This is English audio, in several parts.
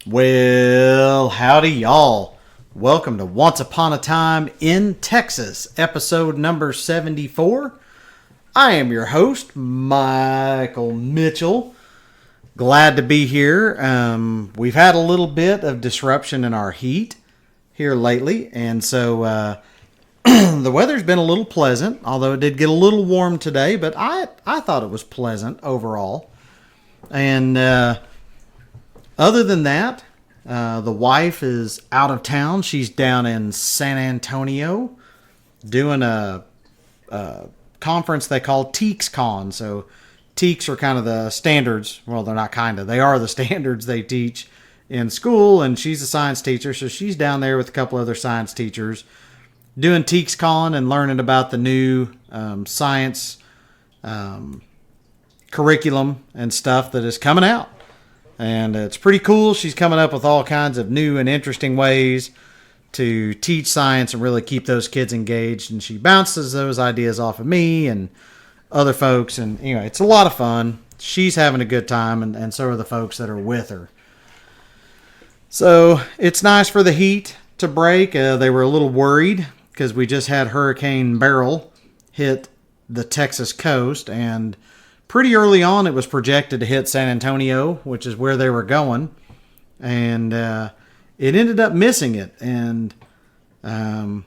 Well, howdy, y'all. Welcome to Once Upon a Time in Texas, episode number 74. I am your host, Michael Mitchell. Glad to be here. We've had a little bit of disruption in our heat here lately, and so the weather's been a little pleasant, although it did get a little warm today, but I thought it was pleasant overall. And other than that, the wife is out of town. She's down in San Antonio doing a conference they call TeacsCon. So Teaks are kind of the standards. Well, they're not kind of. They are the standards they teach in school, and she's a science teacher, so she's down there with a couple other science teachers doing TeacsCon and learning about the new science curriculum and stuff that is coming out. And it's pretty cool. She's coming up with all kinds of new and interesting ways to teach science and really keep those kids engaged. And she bounces those ideas off of me and other folks. And anyway, it's a lot of fun. She's having a good time, and so are the folks that are with her. So it's nice for the heat to break. They were a little worried because we just had Hurricane Beryl hit the Texas coast, and pretty early on, it was projected to hit San Antonio, which is where they were going, and it ended up missing it. And and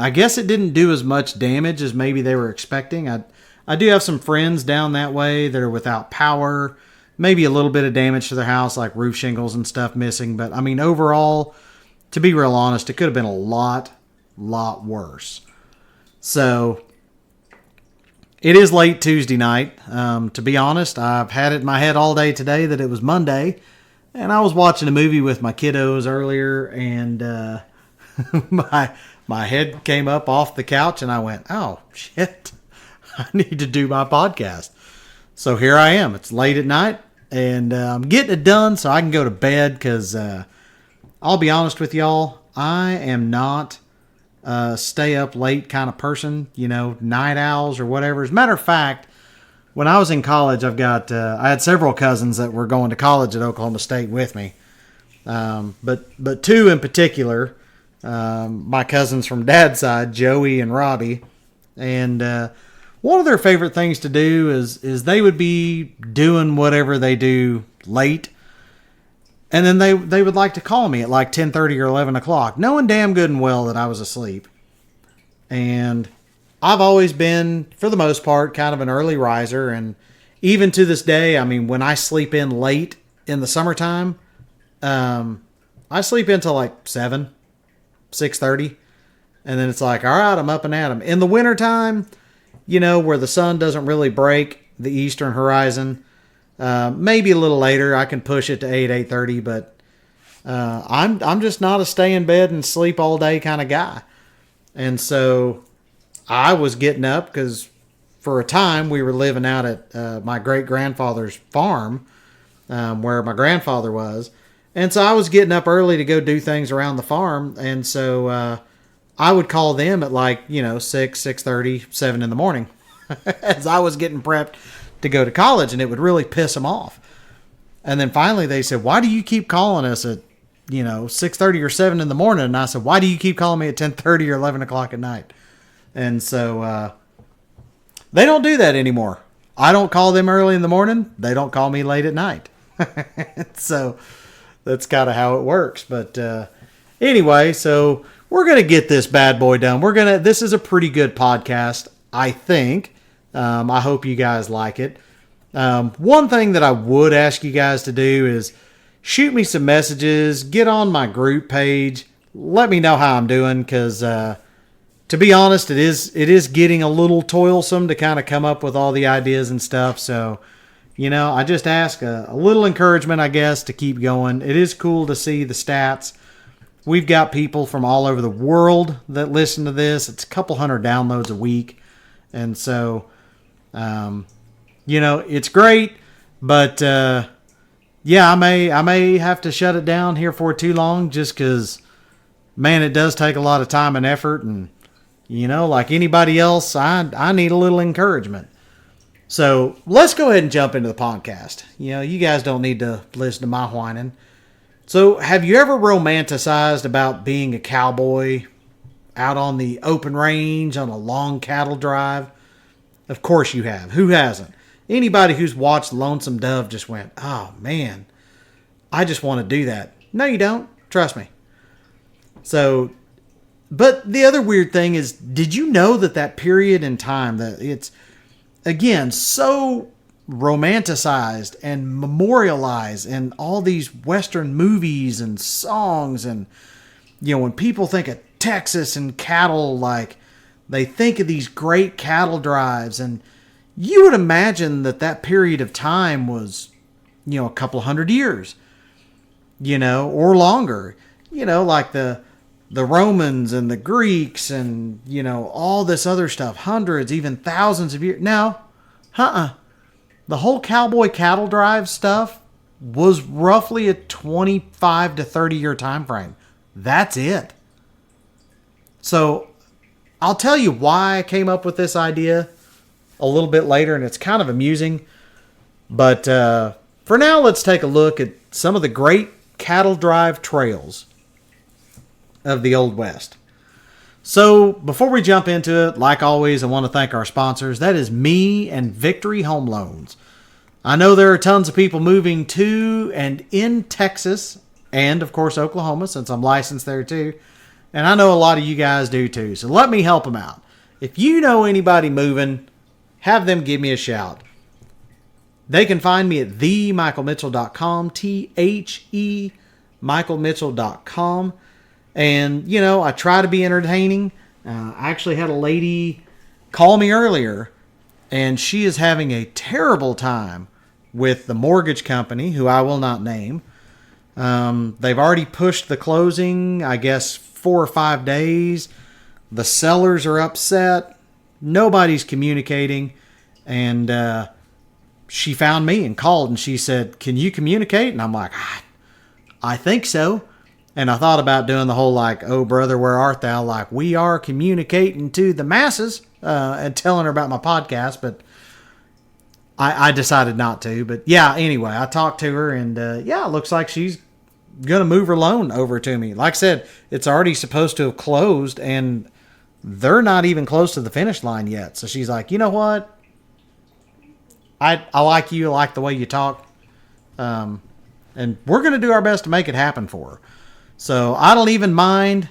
I guess it didn't do as much damage as maybe they were expecting. I do have some friends down that way that are without power, maybe a little bit of damage to their house, like roof shingles and stuff missing. But I mean, overall, to be real honest, it could have been a lot worse. So it is late Tuesday night. To be honest, I've had it in my head all day today that it was Monday. And I was watching a movie with my kiddos earlier, and my head came up off the couch, and I went, oh, shit, I need to do my podcast. So here I am. It's late at night, and I'm getting it done so I can go to bed because I'll be honest with y'all, I am not stay up late kind of person, night owls or whatever. As a matter of fact, when I was in college, I had several cousins that were going to college at Oklahoma State with me. But two in particular, my cousins from dad's side, Joey and Robbie. And one of their favorite things to do is they would be doing whatever they do late. And then they would like to call me at like 10:30 or 11 o'clock, knowing damn good and well that I was asleep. And I've always been, for the most part, kind of an early riser. And even to this day, I mean, when I sleep in late in the summertime, I sleep until like 7, 6:30. And then it's like, all right, I'm up and at 'em. In the wintertime, where the sun doesn't really break the eastern horizon, maybe a little later, I can push it to 8:30, but I'm just not a stay in bed and sleep all day kind of guy. And so I was getting up because for a time we were living out at my great-grandfather's farm where my grandfather was. And so I was getting up early to go do things around the farm. And so I would call them at 6, 6:30, 7 in the morning as I was getting prepped to go to college, and it would really piss them off. And then finally they said, why do you keep calling us at 6:30 or 7 in the morning? And I said, why do you keep calling me at 10:30 or 11 o'clock at night? And so they don't do that anymore. I don't call them early in the morning. They don't call me late at night. So that's kind of how it works. But anyway, so we're going to get this bad boy done. This is a pretty good podcast, I think. I hope you guys like it. One thing that I would ask you guys to do is shoot me some messages, get on my group page, let me know how I'm doing, because to be honest, it is getting a little toilsome to kind of come up with all the ideas and stuff. So, I just ask a little encouragement, I guess, to keep going. It is cool to see the stats. We've got people from all over the world that listen to this. It's a couple hundred downloads a week. And so, it's great, but I may have to shut it down here for too long just because, man, it does take a lot of time and effort. And, like anybody else, I need a little encouragement. So let's go ahead and jump into the podcast. You guys don't need to listen to my whining. So have you ever romanticized about being a cowboy out on the open range on a long cattle drive? Of course you have. Who hasn't? Anybody who's watched Lonesome Dove just went, oh man, I just want to do that. No, you don't. Trust me. So, but the other weird thing is, did you know that period in time, that it's, again, so romanticized and memorialized in all these Western movies and songs, and when people think of Texas and cattle, like they think of these great cattle drives, and you would imagine that period of time was a couple hundred years, or longer, like the Romans and the Greeks and all this other stuff, hundreds, even thousands of years. Now, the whole cowboy cattle drive stuff was roughly a 25 to 30 year time frame. That's it. So I'll tell you why I came up with this idea a little bit later, and it's kind of amusing. But for now, let's take a look at some of the great cattle drive trails of the Old West. So before we jump into it, like always, I want to thank our sponsors. That is me and Victory Home Loans. I know there are tons of people moving to and in Texas and, of course, Oklahoma, since I'm licensed there too. And I know a lot of you guys do too. So let me help them out. If you know anybody moving, have them give me a shout. They can find me at themichaelmitchell.com, THE michaelmitchell.com. And, I try to be entertaining. I actually had a lady call me earlier, and she is having a terrible time with the mortgage company, who I will not name. They've already pushed the closing, I guess, 4 or 5 days. The sellers are upset. Nobody's communicating. And she found me and called, and she said, "Can you communicate?" And I'm like, I think so. And I thought about doing the whole like, "Oh, brother, where art thou?" Like, we are communicating to the masses and telling her about my podcast. But I decided not to. But yeah, anyway, I talked to her, and it looks like she's going to move her loan over to me. Like I said, it's already supposed to have closed, and they're not even close to the finish line yet. So she's like, "You know what? I like you. I like the way you talk. And we're going to do our best to make it happen for her." So I don't even mind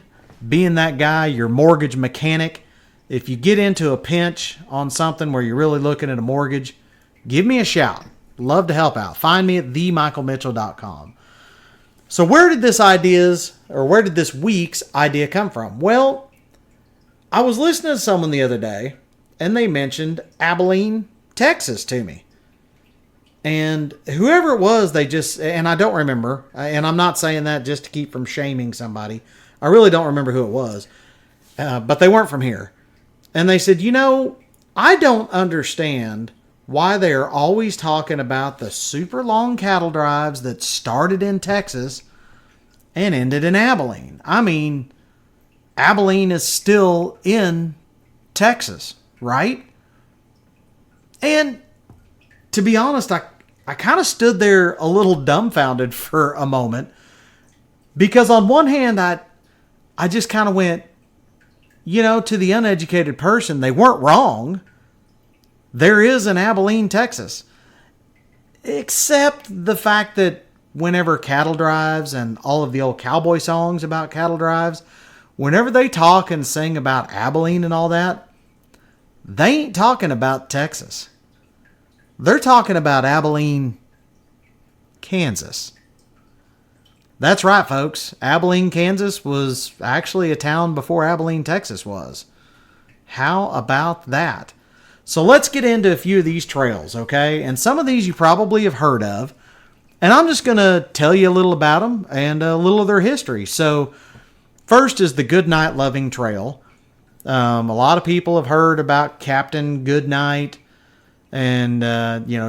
being that guy, your mortgage mechanic. If you get into a pinch on something where you're really looking at a mortgage, give me a shout. Love to help out. Find me at themichaelmitchell.com. So where did this week's idea come from? Well, I was listening to someone the other day, and they mentioned Abilene, Texas to me. And whoever it was, and I don't remember, and I'm not saying that just to keep from shaming somebody. I really don't remember who it was, but they weren't from here. And they said, I don't understand why they are always talking about the super long cattle drives that started in Texas and ended in Abilene. I mean, Abilene is still in Texas, right? And to be honest, I kind of stood there a little dumbfounded for a moment, because on one hand, I just kind of went, to the uneducated person, they weren't wrong. There is an Abilene, Texas. Except the fact that whenever cattle drives and all of the old cowboy songs about cattle drives, whenever they talk and sing about Abilene and all that, they ain't talking about Texas. They're talking about Abilene, Kansas. That's right, folks. Abilene, Kansas was actually a town before Abilene, Texas was. How about that? So let's get into a few of these trails, okay? And some of these you probably have heard of. And I'm just going to tell you a little about them and a little of their history. So first is the Goodnight Loving Trail. A lot of people have heard about Captain Goodnight and,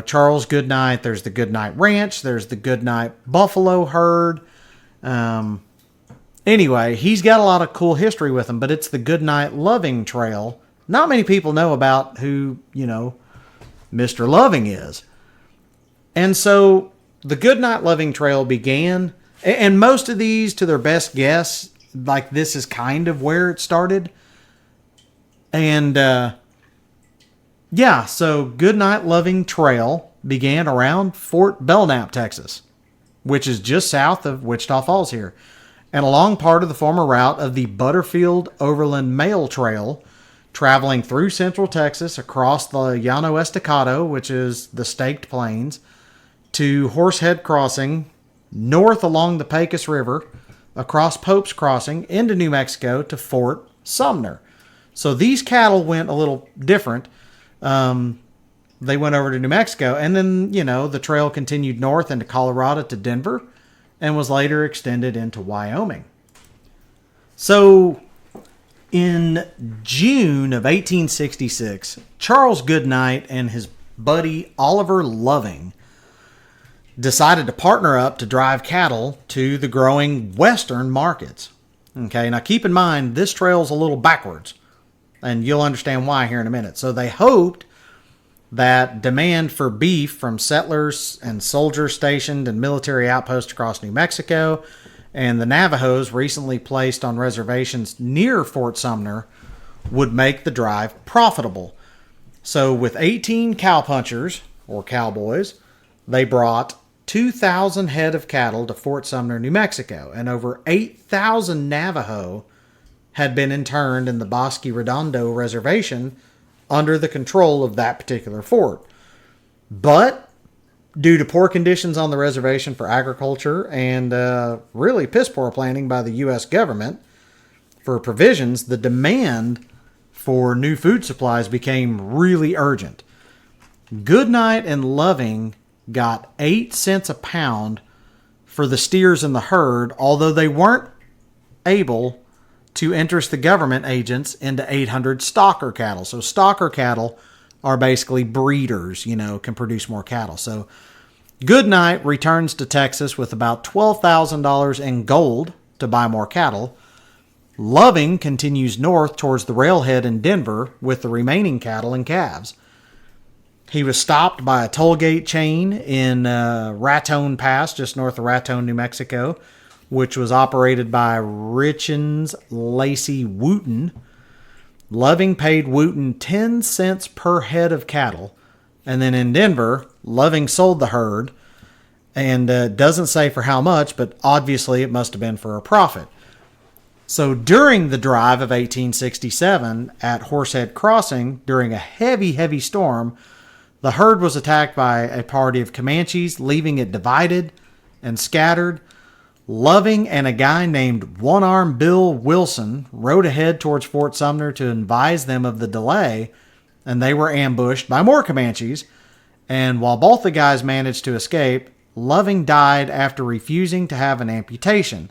Charles Goodnight. There's the Goodnight Ranch. There's the Goodnight Buffalo Herd. Anyway, he's got a lot of cool history with him, but it's the Goodnight Loving Trail. Not many people know about who, Mr. Loving is. And so the Goodnight Loving Trail began, and most of these, to their best guess, like this is kind of where it started. And so Goodnight Loving Trail began around Fort Belknap, Texas, which is just south of Wichita Falls here, and along part of the former route of the Butterfield Overland Mail Trail, traveling through central Texas across the Llano Estacado, which is the Staked Plains, to Horsehead Crossing, north along the Pecos River, across Pope's Crossing, into New Mexico to Fort Sumner. So these cattle went a little different. They went over to New Mexico, and then, the trail continued north into Colorado to Denver, and was later extended into Wyoming. So in June of 1866, Charles Goodnight and his buddy Oliver Loving decided to partner up to drive cattle to the growing western markets. Okay, now keep in mind, this trail's a little backwards, and you'll understand why here in a minute. So they hoped that demand for beef from settlers and soldiers stationed in military outposts across New Mexico and the Navajos recently placed on reservations near Fort Sumner would make the drive profitable. So with 18 cowpunchers, or cowboys, they brought 2,000 head of cattle to Fort Sumner, New Mexico, and over 8,000 Navajo had been interned in the Bosque Redondo Reservation under the control of that particular fort. But due to poor conditions on the reservation for agriculture and really piss poor planning by the U.S. government for provisions, the demand for new food supplies became really urgent. Goodnight and Loving got 8 cents a pound for the steers in the herd, although they weren't able to interest the government agents into 800 stocker cattle. So stocker cattle are basically breeders, can produce more cattle. So Goodnight returns to Texas with about $12,000 in gold to buy more cattle. Loving continues north towards the railhead in Denver with the remaining cattle and calves. He was stopped by a toll gate chain in Raton Pass, just north of Raton, New Mexico, which was operated by Richens Lacey Wooten. Loving paid Wooten 10 cents per head of cattle. And then in Denver, Loving sold the herd. And doesn't say for how much, but obviously it must have been for a profit. So during the drive of 1867 at Horsehead Crossing, during a heavy, heavy storm, the herd was attacked by a party of Comanches, leaving it divided and scattered. Loving and a guy named One-Arm Bill Wilson rode ahead towards Fort Sumner to advise them of the delay, and they were ambushed by more Comanches. And while both the guys managed to escape, Loving died after refusing to have an amputation,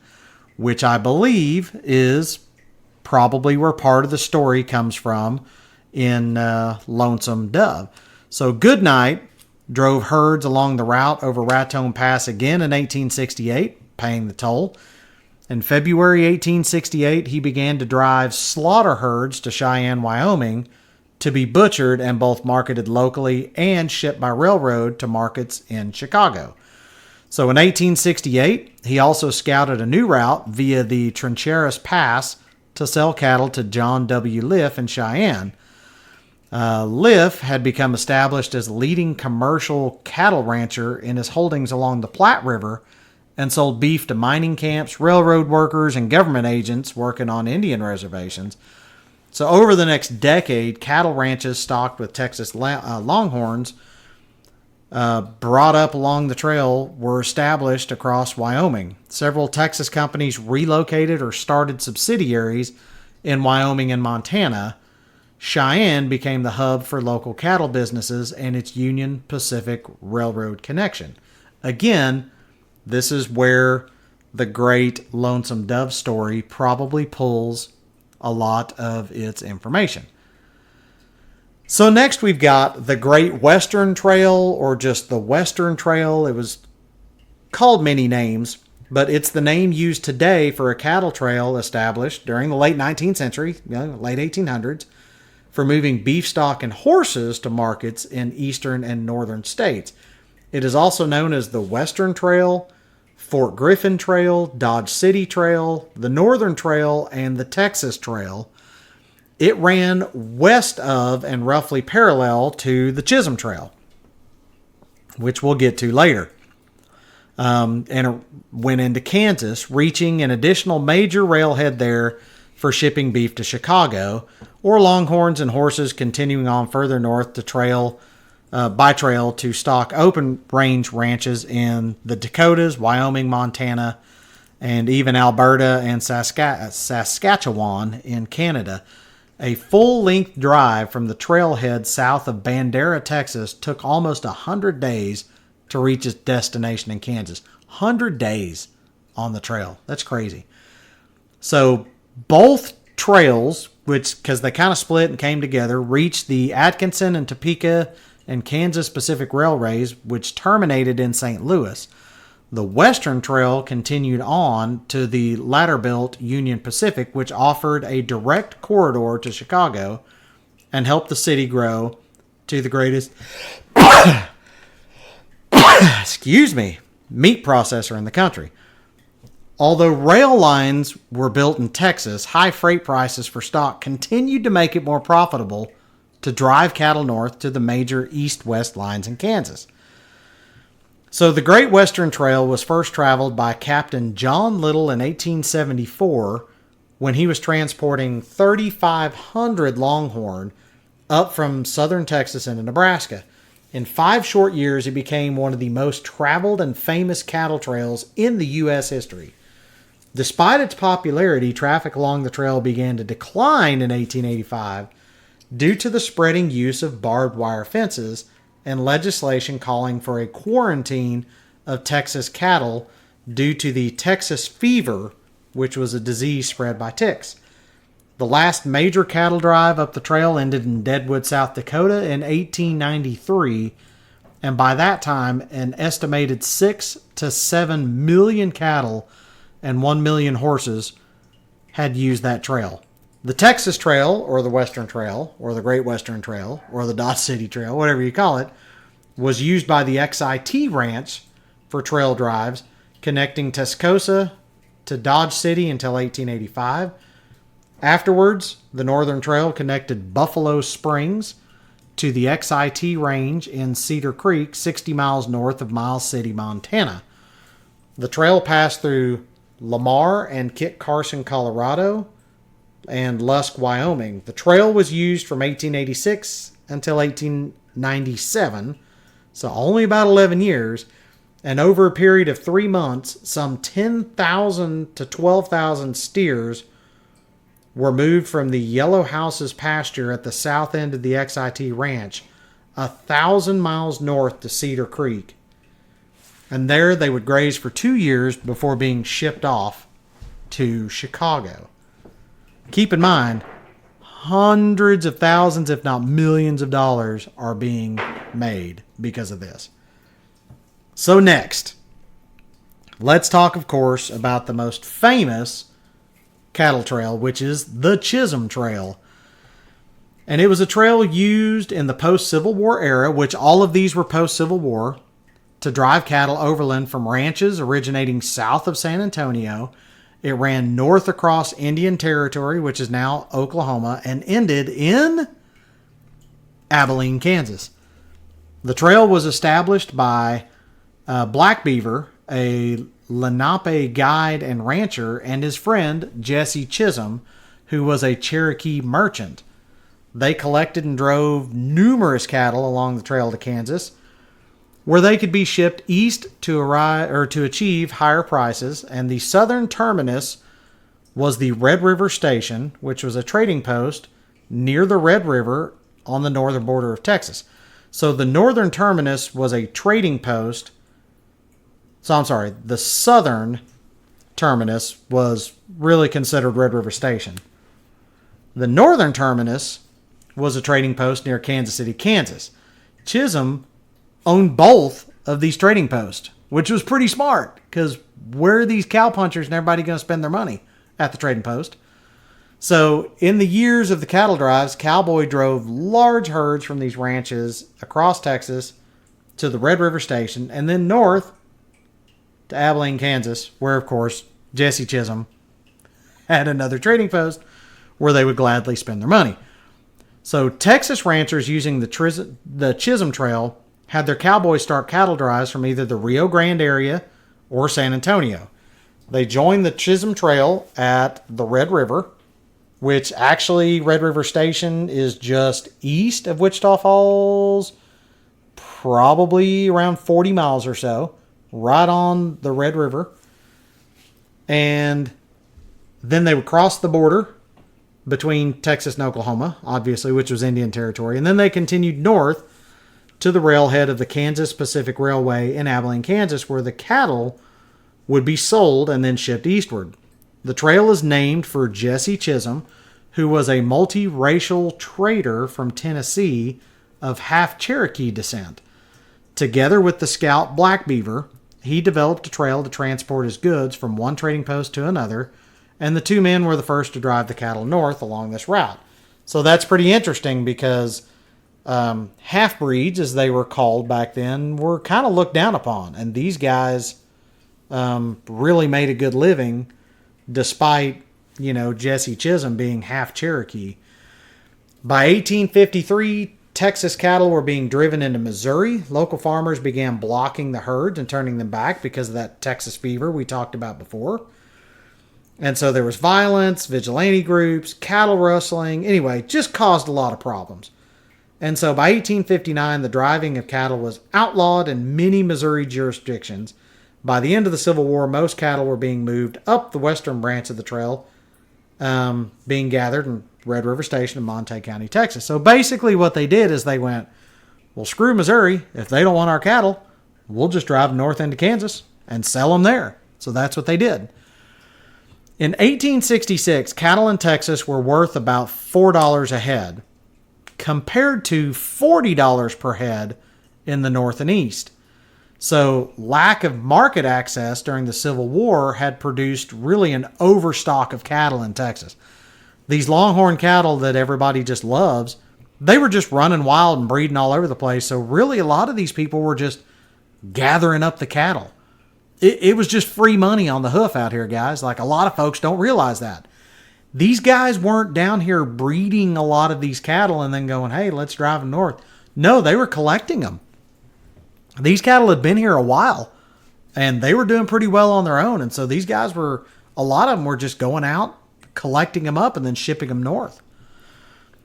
which I believe is probably where part of the story comes from in Lonesome Dove. So Goodnight drove herds along the route over Raton Pass again in 1868, paying the toll. In February 1868, he began to drive slaughter herds to Cheyenne, Wyoming, to be butchered and both marketed locally and shipped by railroad to markets in Chicago. So in 1868, he also scouted a new route via the Trincheras Pass to sell cattle to John W. Liff in Cheyenne. Liff had become established as a leading commercial cattle rancher in his holdings along the Platte River and sold beef to mining camps, railroad workers, and government agents working on Indian reservations. So over the next decade, cattle ranches stocked with Texas Longhorns brought up along the trail were established across Wyoming. Several Texas companies relocated or started subsidiaries in Wyoming and Montana. Cheyenne became the hub for local cattle businesses and its Union Pacific Railroad connection. Again, this is where the great Lonesome Dove story probably pulls a lot of its information. So next we've got the Great Western Trail, or just the Western Trail. It was called many names, but it's the name used today for a cattle trail established during the late 19th century, late 1800s, for moving beef stock and horses to markets in eastern and northern states. It is also known as the Western Trail, Fort Griffin Trail, Dodge City Trail, the Northern Trail, and the Texas Trail. It ran west of and roughly parallel to the Chisholm Trail, which we'll get to later. And it went into Kansas, reaching an additional major railhead there for shipping beef to Chicago, or longhorns and horses continuing on further north to by trail to stock open range ranches in the Dakotas, Wyoming, Montana, and even Alberta and Saskatchewan in Canada. A full-length drive from the trailhead south of Bandera, Texas, took almost 100 days to reach its destination in Kansas. 100 days on the trail. That's crazy. So both trails, because they kind of split and came together, reached the Atkinson and Topeka and Kansas Pacific Railways, which terminated in St. Louis. The Western Trail continued on to the latter-built Union Pacific, which offered a direct corridor to Chicago and helped the city grow to the greatest meat processor in the country. Although rail lines were built in Texas, high freight prices for stock continued to make it more profitable to drive cattle north to the major east-west lines in Kansas. So the Great Western Trail was first traveled by Captain John Little in 1874 when he was transporting 3,500 longhorn up from southern Texas into Nebraska. In 5 short years, it became one of the most traveled and famous cattle trails in the U.S. history. Despite its popularity, traffic along the trail began to decline in 1885 due to the spreading use of barbed wire fences and legislation calling for a quarantine of Texas cattle due to the Texas fever, which was a disease spread by ticks. The last major cattle drive up the trail ended in Deadwood, South Dakota in 1893, and by that time, an estimated 6 to 7 million cattle and 1 million horses had used that trail. The Texas Trail, or the Western Trail, or the Great Western Trail, or the Dodge City Trail, whatever you call it, was used by the XIT Ranch for trail drives, connecting Tascosa to Dodge City until 1885. Afterwards, the Northern Trail connected Buffalo Springs to the XIT Range in Cedar Creek, 60 miles north of Miles City, Montana. The trail passed through Lamar and Kit Carson, Colorado, and Lusk, Wyoming. The trail was used from 1886 until 1897, so only about 11 years, and over a period of 3 months, some 10,000 to 12,000 steers were moved from the Yellow Houses pasture at the south end of the XIT Ranch, 1,000 miles north to Cedar Creek. And there they would graze for 2 years before being shipped off to Chicago. Keep in mind, hundreds of thousands, if not millions of dollars are being made because of this. So next, let's talk, of course, about the most famous cattle trail, which is the Chisholm Trail. And it was a trail used in the post-Civil War era, which all of these were post-Civil War, to drive cattle overland from ranches originating south of San Antonio. It ran north across Indian Territory, which is now Oklahoma, and ended in Abilene, Kansas. The trail was established by Black Beaver, a Lenape guide and rancher, and his friend Jesse Chisholm, who was a Cherokee merchant. They collected and drove numerous cattle along the trail to Kansas, where they could be shipped east to achieve higher prices, and the southern terminus was the Red River Station, which was a trading post near the Red River on the northern border of Texas. So the northern terminus was a trading post. The southern terminus was really considered Red River Station. The northern terminus was a trading post near Kansas City, Kansas. Chisholm owned both of these trading posts, which was pretty smart, because where are these cowpunchers and everybody going to spend their money? At the trading post. So, in the years of the cattle drives, Cowboy drove large herds from these ranches across Texas to the Red River Station and then north to Abilene, Kansas, where, of course, Jesse Chisholm had another trading post where they would gladly spend their money. So, Texas ranchers using the Chisholm Trail had their cowboys start cattle drives from either the Rio Grande area or San Antonio. They joined the Chisholm Trail at the Red River, which actually Red River Station is just east of Wichita Falls, probably around 40 miles or so, right on the Red River. And then they would cross the border between Texas and Oklahoma, obviously, which was Indian Territory. And then they continued north to the railhead of the Kansas Pacific Railway in Abilene, Kansas, where the cattle would be sold and then shipped eastward. The trail is named for Jesse Chisholm, who was a multiracial trader from Tennessee of half Cherokee descent. Together with the scout Black Beaver, he developed a trail to transport his goods from one trading post to another, and the two men were the first to drive the cattle north along this route. So that's pretty interesting because half-breeds, as they were called back then, were kind of looked down upon. And these guys really made a good living despite, Jesse Chisholm being half Cherokee. By 1853, Texas cattle were being driven into Missouri. Local farmers began blocking the herds and turning them back because of that Texas fever we talked about before. And so there was violence, vigilante groups, cattle rustling. Anyway, just caused a lot of problems. And so by 1859, the driving of cattle was outlawed in many Missouri jurisdictions. By the end of the Civil War, most cattle were being moved up the western branch of the trail, being gathered in Red River Station in Montague County, Texas. So basically what they did is they went, well, screw Missouri. If they don't want our cattle, we'll just drive north into Kansas and sell them there. So that's what they did. In 1866, cattle in Texas were worth about $4 a head, compared to $40 per head in the north and east. So lack of market access during the Civil War had produced really an overstock of cattle in Texas. These longhorn cattle that everybody just loves, they were just running wild and breeding all over the place. So really a lot of these people were just gathering up the cattle. It was just free money on the hoof out here, guys. Like, a lot of folks don't realize that. These guys weren't down here breeding a lot of these cattle and then going, hey, let's drive them north. No, they were collecting them. These cattle had been here a while, and they were doing pretty well on their own. And so these guys a lot of them were just going out, collecting them up, and then shipping them north.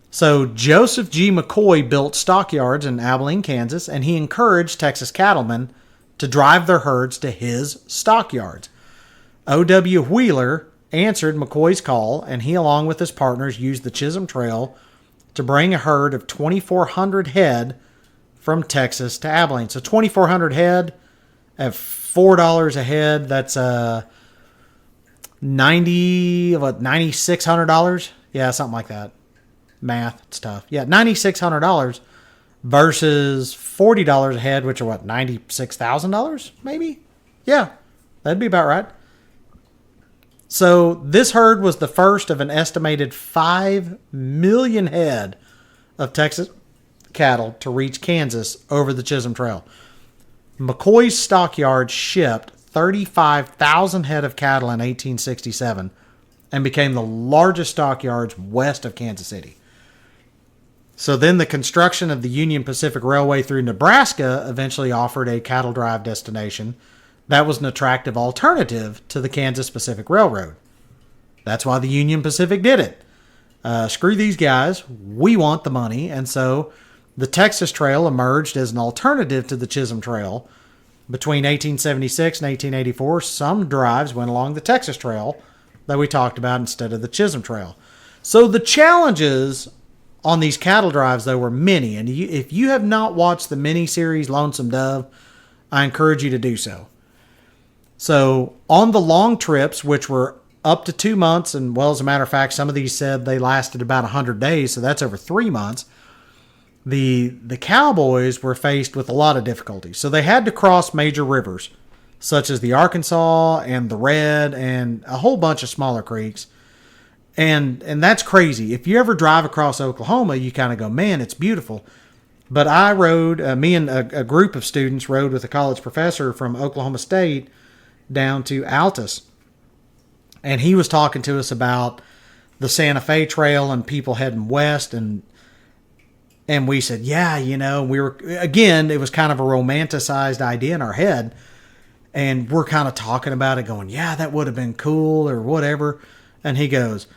So Joseph G. McCoy built stockyards in Abilene, Kansas, and he encouraged Texas cattlemen to drive their herds to his stockyards. O.W. Wheeler answered McCoy's call, and he, along with his partners, used the Chisholm Trail to bring a herd of 2,400 head from Texas to Abilene. So 2,400 head at $4 a head, that's $9,600? Yeah, something like that. Math, it's tough. Yeah, $9,600 versus $40 a head, which are what, $96,000 maybe? Yeah, that'd be about right. So this herd was the first of an estimated 5 million head of Texas cattle to reach Kansas over the Chisholm Trail. McCoy's stockyard shipped 35,000 head of cattle in 1867 and became the largest stockyards west of Kansas City. So then the construction of the Union Pacific Railway through Nebraska eventually offered a cattle drive destination that was an attractive alternative to the Kansas Pacific Railroad. That's why the Union Pacific did it. Screw these guys. We want the money. And so the Texas Trail emerged as an alternative to the Chisholm Trail. Between 1876 and 1884, some drives went along the Texas Trail that we talked about instead of the Chisholm Trail. So the challenges on these cattle drives, though, were many. And if you have not watched the mini-series Lonesome Dove, I encourage you to do so. So on the long trips, which were up to 2 months, and well, as a matter of fact, some of these said they lasted about 100 days, so that's over 3 months, the cowboys were faced with a lot of difficulties. So they had to cross major rivers, such as the Arkansas and the Red and a whole bunch of smaller creeks. And that's crazy. If you ever drive across Oklahoma, you kind of go, man, it's beautiful. But I rode, me and a group of students rode with a college professor from Oklahoma State down to Altus. And he was talking to us about the Santa Fe Trail and people heading west. And we said, yeah, we were, again, it was kind of a romanticized idea in our head. And we're kind of talking about it going, yeah, that would have been cool or whatever. And he goes,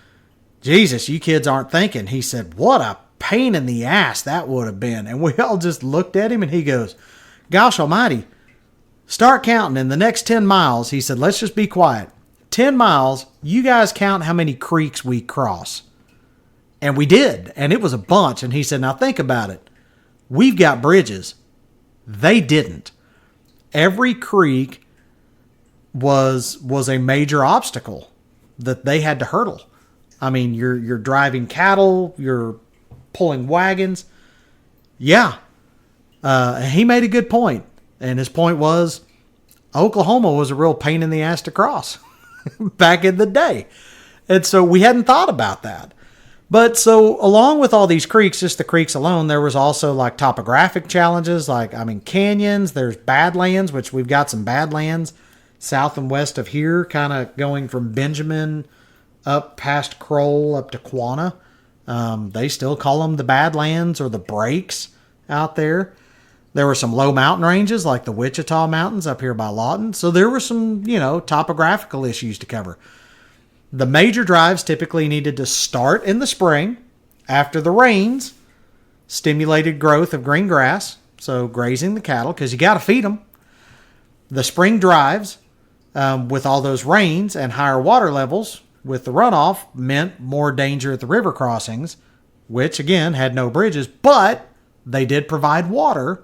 Jesus, you kids aren't thinking. He said, what a pain in the ass that would have been. And we all just looked at him and he goes, gosh almighty, start counting in the next 10 miles. He said, let's just be quiet. 10 miles, you guys count how many creeks we cross. And we did. And it was a bunch. And he said, now think about it. We've got bridges. They didn't. Every creek was a major obstacle that they had to hurdle. I mean, you're driving cattle, you're pulling wagons. Yeah. He made a good point. And his point was Oklahoma was a real pain in the ass to cross back in the day. And so we hadn't thought about that. But so along with all these creeks, just the creeks alone, there was also like topographic challenges, canyons, there's badlands, which we've got some badlands south and west of here, kind of going from Benjamin up past Kroll up to Quanah. They still call them the Badlands or the Breaks out there. There were some low mountain ranges like the Wichita Mountains up here by Lawton. So there were some, topographical issues to cover. The major drives typically needed to start in the spring after the rains stimulated growth of green grass, so grazing the cattle because you got to feed them. The spring drives with all those rains and higher water levels with the runoff meant more danger at the river crossings, which again had no bridges, but they did provide water.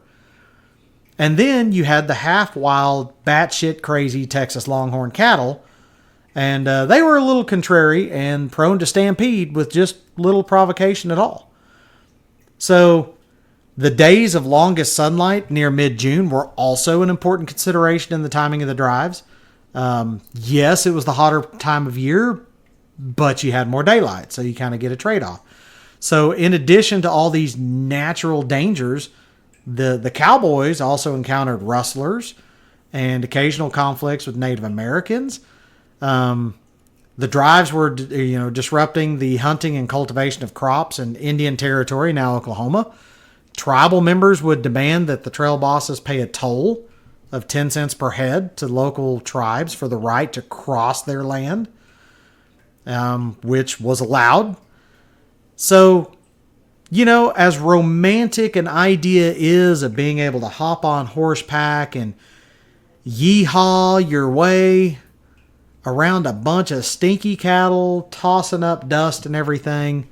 And then you had the half-wild, batshit crazy Texas Longhorn cattle, and they were a little contrary and prone to stampede with just little provocation at all. So the days of longest sunlight near mid-June were also an important consideration in the timing of the drives. Yes, it was the hotter time of year, but you had more daylight, so you kind of get a trade-off. So in addition to all these natural dangers, the cowboys also encountered rustlers and occasional conflicts with Native Americans. The drives were, disrupting the hunting and cultivation of crops in Indian Territory, now Oklahoma. Tribal members would demand that the trail bosses pay a toll of 10 cents per head to local tribes for the right to cross their land, which was allowed. So, as romantic an idea is of being able to hop on horseback and yeehaw your way around a bunch of stinky cattle, tossing up dust and everything,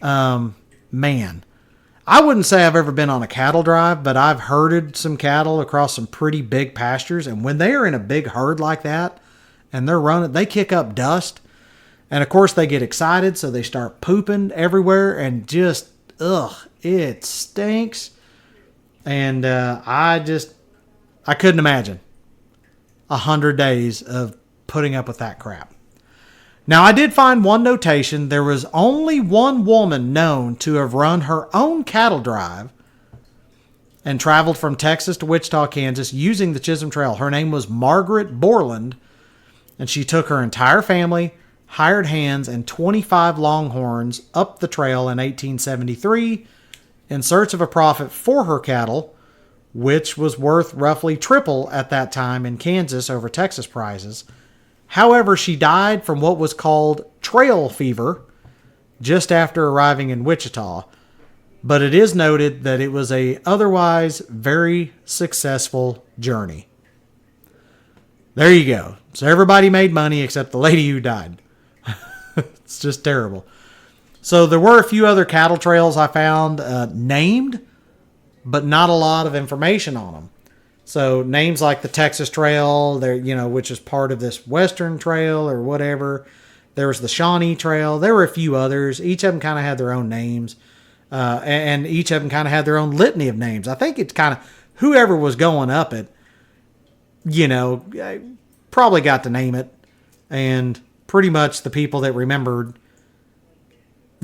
man, I wouldn't say I've ever been on a cattle drive, but I've herded some cattle across some pretty big pastures. And when they are in a big herd like that and they're running, they kick up dust. And of course they get excited. So they start pooping everywhere and just, it stinks. And I couldn't imagine 100 days of putting up with that crap. Now, I did find one notation. There was only one woman known to have run her own cattle drive and traveled from Texas to Wichita, Kansas using the Chisholm Trail. Her name was Margaret Borland, and she took her entire family, hired hands, and 25 Longhorns up the trail in 1873 in search of a profit for her cattle, which was worth roughly triple at that time in Kansas over Texas prices. However, she died from what was called trail fever just after arriving in Wichita. But it is noted that it was a otherwise very successful journey. There you go. So everybody made money except the lady who died. It's just terrible. So there were a few other cattle trails I found named, but not a lot of information on them. So names like the Texas Trail, there, which is part of this Western Trail or whatever. There was the Shawnee Trail. There were a few others. Each of them kind of had their own names. And each of them kind of had their own litany of names. I think it's kind of whoever was going up it, probably got to name it. And pretty much the people that remembered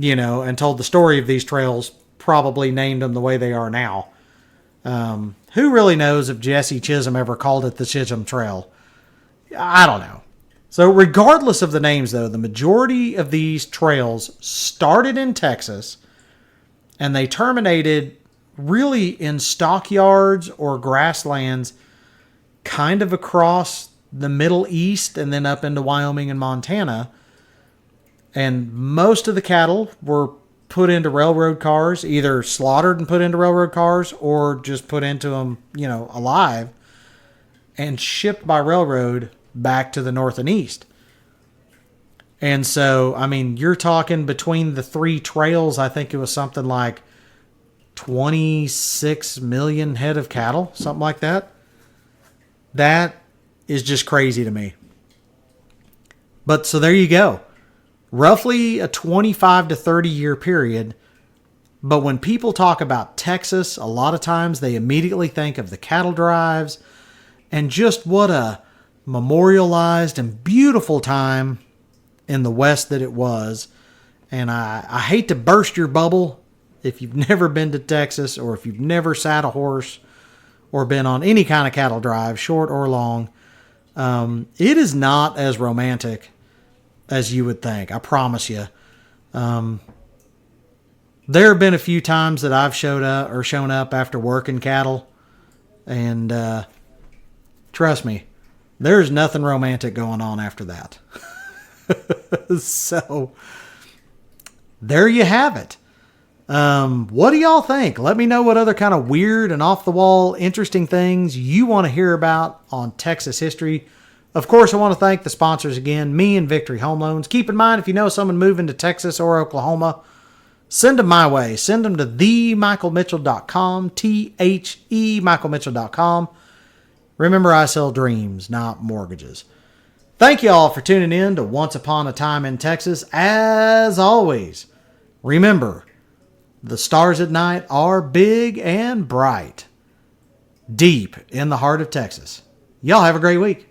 and told the story of these trails, probably named them the way they are now. Who really knows if Jesse Chisholm ever called it the Chisholm Trail? I don't know. So regardless of the names, though, the majority of these trails started in Texas and they terminated really in stockyards or grasslands kind of across the Middle East and then up into Wyoming and Montana. And most of the cattle were put into railroad cars, either slaughtered and put into railroad cars or just put into them, alive and shipped by railroad back to the north and east. And so, you're talking between the three trails, I think it was something like 26 million head of cattle, something like that. That is just crazy to me. But so there you go. Roughly a 25 to 30 year period. But when people talk about Texas, a lot of times they immediately think of the cattle drives and just what a memorialized and beautiful time in the West that it was. And I hate to burst your bubble if you've never been to Texas or if you've never sat a horse or been on any kind of cattle drive, short or long. It is not as romantic as you would think. I promise you. There have been a few times that I've shown up after working cattle, and trust me, there's nothing romantic going on after that. So there you have it. What do y'all think? Let me know what other kind of weird and off the wall interesting things you want to hear about on Texas history. Of course, I want to thank the sponsors again, me and Victory Home Loans. Keep in mind, if you know someone moving to Texas or Oklahoma, send them my way. Send them to themichaelmitchell.com, THEMichaelmitchell.com. Remember, I sell dreams, not mortgages. Thank you all for tuning in to Once Upon a Time in Texas. As always, remember, the stars at night are big and bright, deep in the heart of Texas. Y'all have a great week.